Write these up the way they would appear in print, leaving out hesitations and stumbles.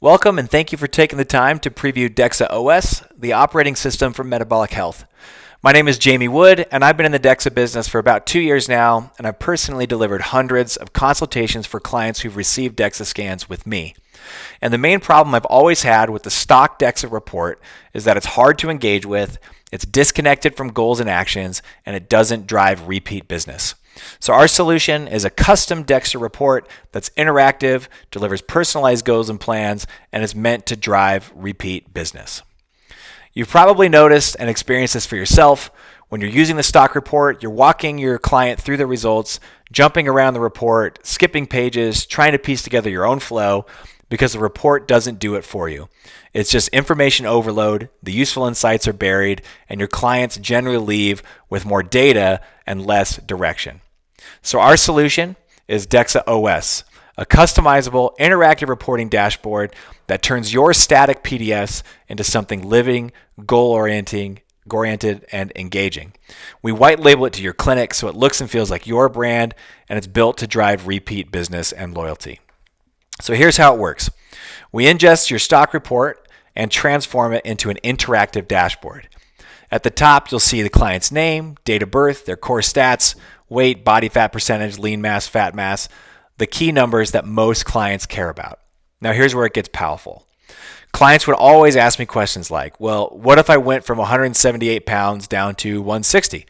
Welcome and thank you for taking the time to preview DexaOS, the operating system for metabolic health. My name is Jamie Wood, and I've been in the Dexa business for about 2 years now, and I've personally delivered hundreds of consultations for clients who've received Dexa scans with me. And the main problem I've always had with the stock Dexa report is that it's hard to engage with, it's disconnected from goals and actions, and it doesn't drive repeat business. So our solution is a custom Dexa report that's interactive, delivers personalized goals and plans, and is meant to drive repeat business. You've probably noticed and experienced this for yourself. When you're using the stock report, you're walking your client through the results, jumping around the report, skipping pages, trying to piece together your own flow because the report doesn't do it for you. It's just information overload, the useful insights are buried, and your clients generally leave with more data and less direction. So our solution is DexaOS, a customizable interactive reporting dashboard that turns your static PDFs into something living, goal-oriented, and engaging. We white label it to your clinic so it looks and feels like your brand, and it's built to drive repeat business and loyalty. So here's how it works. We ingest your stock report and transform it into an interactive dashboard. At the top, you'll see the client's name, date of birth, their core stats, weight, body fat percentage, lean mass, fat mass, the key numbers that most clients care about. Now here's where it gets powerful. Clients would always ask me questions like, well, what if I went from 178 pounds down to 160?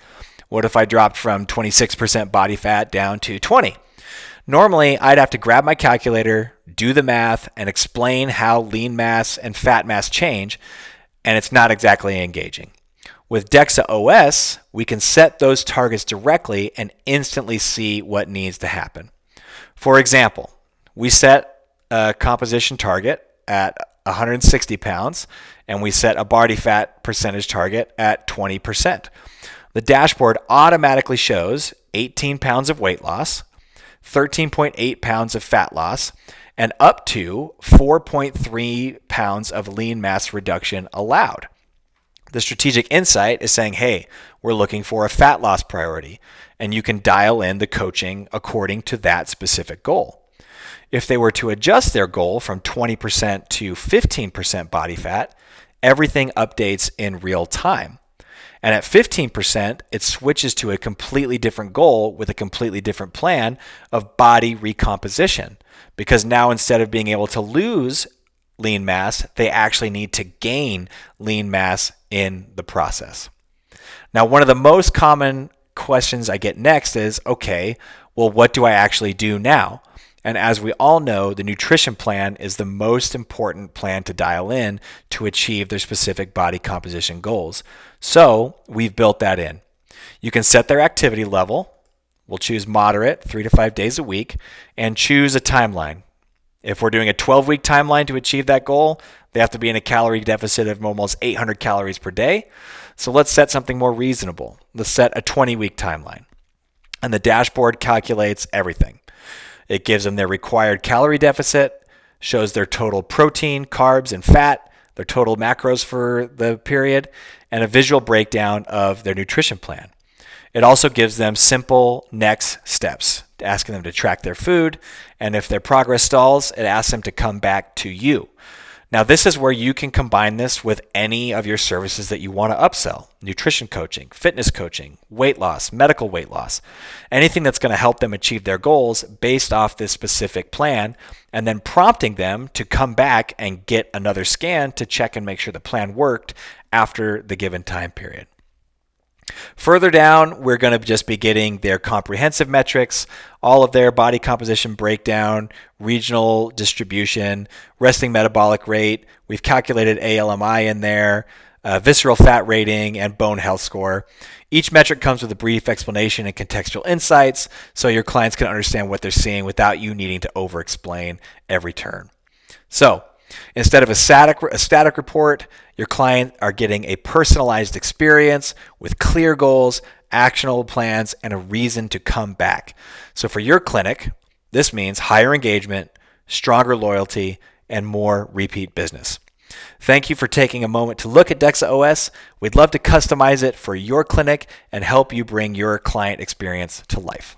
What if I dropped from 26% body fat down to 20? Normally, I'd have to grab my calculator, do the math, and explain how lean mass and fat mass change, and it's not exactly engaging. With DexaOS, we can set those targets directly and instantly see what needs to happen. For example, we set a composition target at 160 pounds, and we set a body fat percentage target at 20%. The dashboard automatically shows 18 pounds of weight loss, 13.8 pounds of fat loss, and up to 4.3 pounds of lean mass reduction allowed. The strategic insight is saying, hey, we're looking for a fat loss priority, and you can dial in the coaching according to that specific goal. If they were to adjust their goal from 20% to 15% body fat, everything updates in real time. And at 15%, it switches to a completely different goal with a completely different plan of body recomposition. Because now instead of being able to lose lean mass, they actually need to gain lean mass in the process. Now, one of the most common questions I get next is, okay, well, what do I actually do now? And as we all know, the nutrition plan is the most important plan to dial in to achieve their specific body composition goals. So we've built that in. You can set their activity level. We'll choose moderate, 3 to 5 days a week, and choose a timeline. If we're doing a 12-week timeline to achieve that goal, they have to be in a calorie deficit of almost 800 calories per day. So let's set something more reasonable. Let's set a 20-week timeline. And the dashboard calculates everything. It gives them their required calorie deficit, shows their total protein, carbs, and fat, their total macros for the period, and a visual breakdown of their nutrition plan. It also gives them simple next steps, asking them to track their food, and if their progress stalls, it asks them to come back to you. Now, this is where you can combine this with any of your services that you want to upsell: nutrition coaching, fitness coaching, weight loss, medical weight loss, anything that's going to help them achieve their goals based off this specific plan, and then prompting them to come back and get another scan to check and make sure the plan worked after the given time period. Further down, we're going to just be getting their comprehensive metrics, all of their body composition breakdown, regional distribution, resting metabolic rate. We've calculated ALMI in there, visceral fat rating, and bone health score. Each metric comes with a brief explanation and contextual insights so your clients can understand what they're seeing without you needing to over-explain every turn. So, instead of a static report, your client are getting a personalized experience with clear goals, actionable plans, and a reason to come back. So for your clinic, this means higher engagement, stronger loyalty, and more repeat business. Thank you for taking a moment to look at DexaOS. We'd love to customize it for your clinic and help you bring your client experience to life.